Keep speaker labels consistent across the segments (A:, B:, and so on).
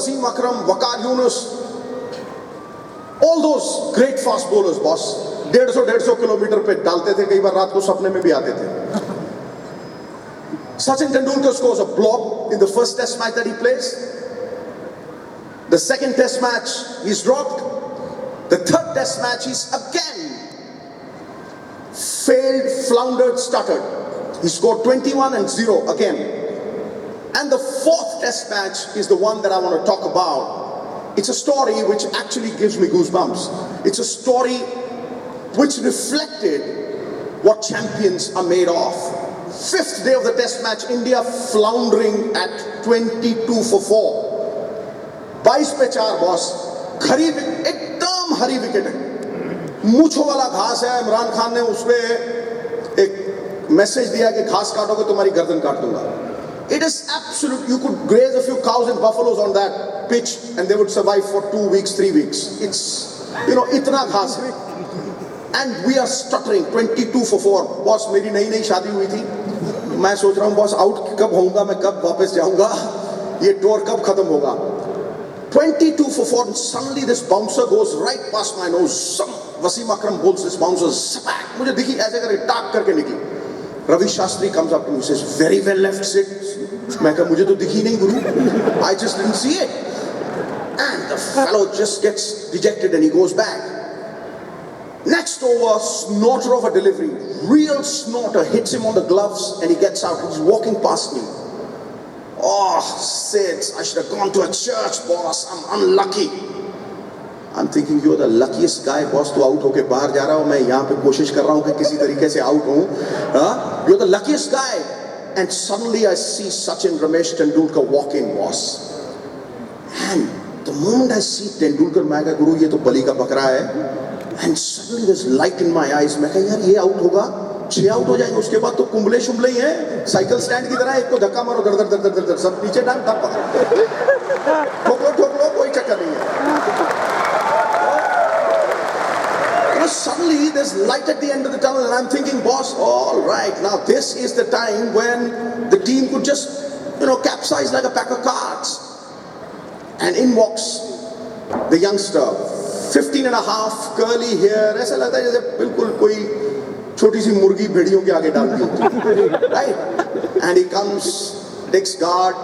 A: Wasim Akram, Waqar Yunus, all those great fast bowlers, boss. 150 kilometre पे डालते थे, कई बार रात को सपने में भी आते थे. Sachin Tendular scores a blob in the first test match that he plays. The second test match, he's dropped. The third test match, he's again failed, floundered, stuttered. He scored 21 and 0 again. And the fourth test match is the one that I want to talk about. It's a story which actually gives me goosebumps. It's a story which reflected what champions are made of. Fifth day of the test match, India floundering at 22 for 4. 22 पे 4 boss. खरी एकदम हरी wicket है, मूछों वाला घास है. इमरान खान ने उसपे एक मैसेज दिया कि घास काटोगे तुम्हारी गर्दन काट दूंगा. It is absolute. You could graze a few cows and buffaloes on that pitch and they would survive for 2 weeks, 3 weeks. It's, इतना घास है. And we are stuttering 22 for 4. Boss मेरी नई नई शादी हुई थी. मैं सोच रहा हूँ बॉस आउट कब होऊंगा, मैं कब वापस जाऊंगा, ये टूर कब खत्म होगा. 22 for 4 and suddenly this bouncer goes right past my nose. Wasim Akram bowls this bouncer, smack. मुझे दिखी ऐसे करके टाक करके निकली. Ravi Shastri comes up to me, says, very well left Sid. मैं कहा मुझे तो दिखी नहीं गुरु. I just didn't see it. And the fellow just gets dejected and he goes back. Next over, snorter of a delivery, real snorter, hits him on the gloves and he gets out. He's walking past me. Oh, Sid, I should have gone to a church, boss. I'm unlucky. I'm thinking, you're the luckiest guy, boss. तू out होके बाहर जा रहा हो, मैं यहाँ पे कोशिश कर रहा हूँ कि किसी तरीके से out हूँ. You're the luckiest guy. And suddenly I see Sachin Tendulkar walk in, boss. And the moment I see Tendulkar, मैं कहा गुरु ये तो बलि का बकरा है. And suddenly there's light in my eyes. मैं कहा यार ये out होगा, 6 आउट हो जाएंगे, उसके बाद तो कुंबले शुंबले ही हैं, साइकिल स्टैंड की तरह. एक को धक्का मारो, दर दर दर दर दर सब नीचे डाल, तब ठोक लो, कोई चक्कर नहीं है. Suddenly there's light at the end of the tunnel and I'm thinking, boss, all right, now this is the time when the team could just capsize like a pack of cards. And in walks the youngster, 15 and a half, curly hair, ऐसा लगता है जैसे बिल्कुल कोई छोटी सी मुर्गी भेड़ियों के आगे डाल दी. Right? And he comes, takes guard.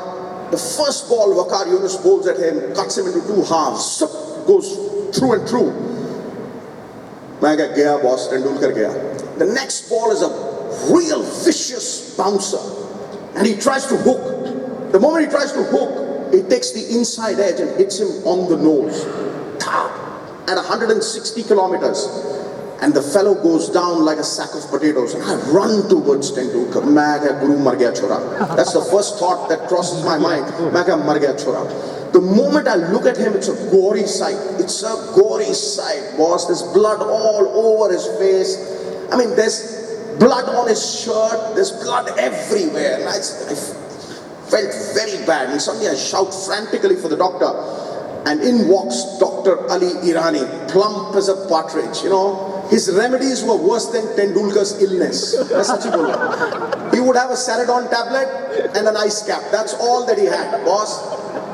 A: The first ball, Waqar Yunus bowls at him, cuts him into 2 halves, goes through and through. मैं कहा गया बॉस, तेंदुलकर गया. The next ball is a real vicious bouncer and he tries to hook. The moment he tries to hook, it takes the inside edge and hits him on the nose at 160 kilometers. And the fellow goes down like a sack of potatoes. And I run towards Tendulkar. मैं कहा गुरु मर गया छोरा. That's the first thought that crosses my mind. मैं कहा मर गया छोरा. The moment I look at him, it's a gory sight. It's a gory sight, boss. There's blood all over his face. I mean, there's blood on his shirt. There's blood everywhere. And I felt very bad. And suddenly I shout frantically for the doctor. And in walks Dr. Ali Irani, plump as a partridge. His remedies were worse than Tendulkar's illness. He would have a Ceridon tablet and an ice cap. That's all that he had, boss.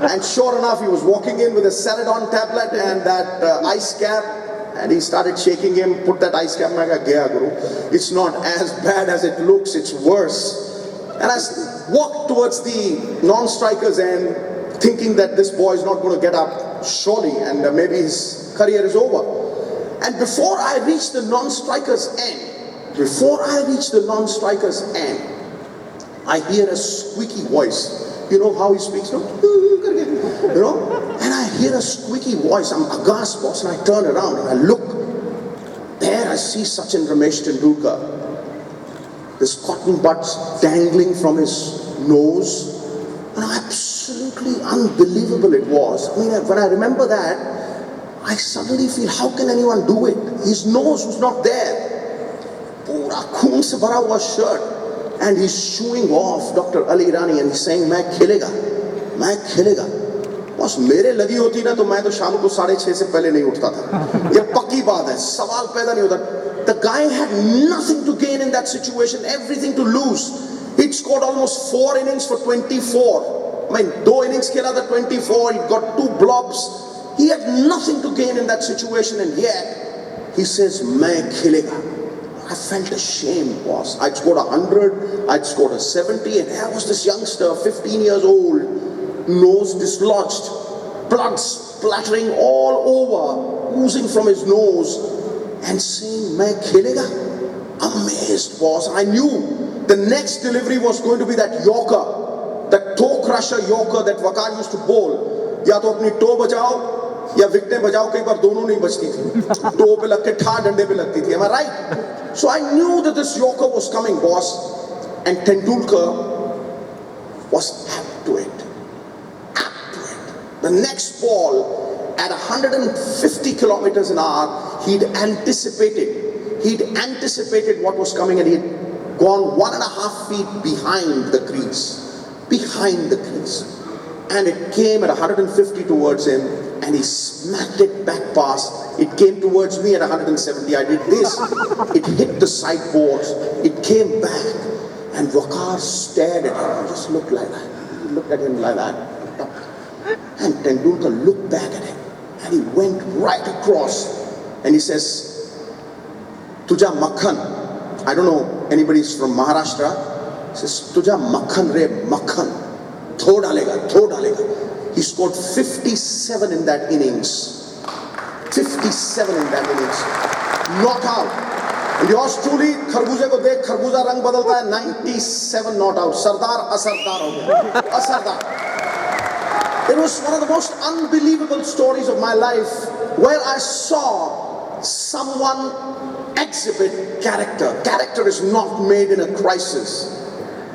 A: And sure enough, he was walking in with a Ceridon tablet and that ice cap. And he started shaking him, put that ice cap. I said, Gaya Guru, it's not as bad as it looks, it's worse. And I walked towards the non-strikers end, thinking that this boy is not going to get up surely and maybe his career is over. And before I reach the non-strikers end, I hear a squeaky voice. You know how he speaks, no? And I hear a squeaky voice. I'm aghast, boss, and I turn around and I look. There I see Sachin Tendulkar. This cotton buds dangling from his nose. And absolutely unbelievable it was. I mean, when I remember that, I suddenly feel, how can anyone do it? His nose was not there. Pura khoon se bhara hua shirt. And he's shooing off Dr. Ali Irani and he's saying, मैं खेलेगा. बस मेरे लगी होती ना तो मैं तो शाम को 6:30 से पहले नहीं उठता था. ये पक्की बात है, सवाल पैदा नहीं होता. The guy had nothing to gain in that situation, everything to lose. He'd scored almost 4 innings for 24. I mean, 2 innings खेला था 24, he got 2 blobs. He had nothing to gain in that situation, and yet he says, "मैं खेलेगा." I felt ashamed, boss. I'd scored 100, I'd scored a 70, and here was this youngster, 15 years old, nose dislodged, blood splattering all over, oozing from his nose, and saying, "मैं खेलेगा." Amazed, boss. I knew the next delivery was going to be that yorker, that toe crusher yorker that Waqar used to bowl. या तो अपनी toe बजाओ या विकेटें बजाओ, कई बार दोनों नहीं बचती थी, toe पे लग के ठा डंडे पे लगती थी. Am I right? So I knew that this yorker was coming, boss, and Tendulkar was apt to it. Apt to it. The next ball, at 150 kilometers an hour, he'd anticipated what was coming, and he'd gone 1.5 feet behind the crease. And it came at 150 towards him, and he smacked it back past. It came towards me at 170. I did this. It hit the sideboards. It came back, and Waqar stared at him. Just looked like that. He looked at him like that. And Tendulkar looked back at him, and he went right across, and he says, "Tuja makhan." I don't know anybody's from Maharashtra. He says, "Tuja makhan re makhan." Tho dalega. He scored 57 in that innings. 57 in that innings. Not out. And yours truly, खरबूजे को देख खरबूजा रंग बदलता है. 97 not out. सरदार असरदार हो गया. असरदार. It was one of the most unbelievable stories of my life, where I saw someone exhibit character. Character is not made in a crisis.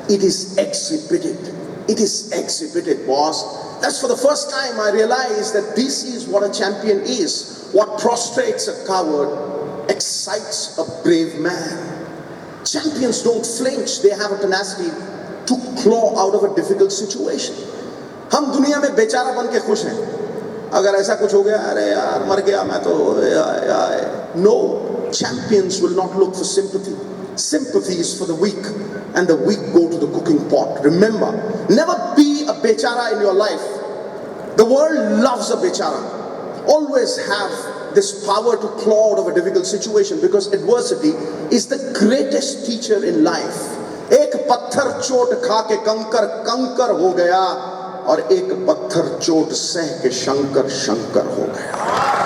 A: It is exhibited. It is exhibited, boss. That's for the first time I realized that this is what a champion is. What prostrates a coward excites a brave man. Champions don't flinch. They have a tenacity to claw out of a difficult situation. हम दुनिया में बेचारा बन के खुश हैं. अगर ऐसा कुछ हो गया, अरे यार मर गया मैं तो. No, champions will not look for sympathy. Sympathy is for the weak, and the weak go to the cooking pot. Remember, never be a bechara in your life. The world loves a bechara. Always have this power to claw out of a difficult situation, because adversity is the greatest teacher in life. एक पत्थर चोट खा के कंकर हो गया, और एक पत्थर चोट सह के शंकर हो गया.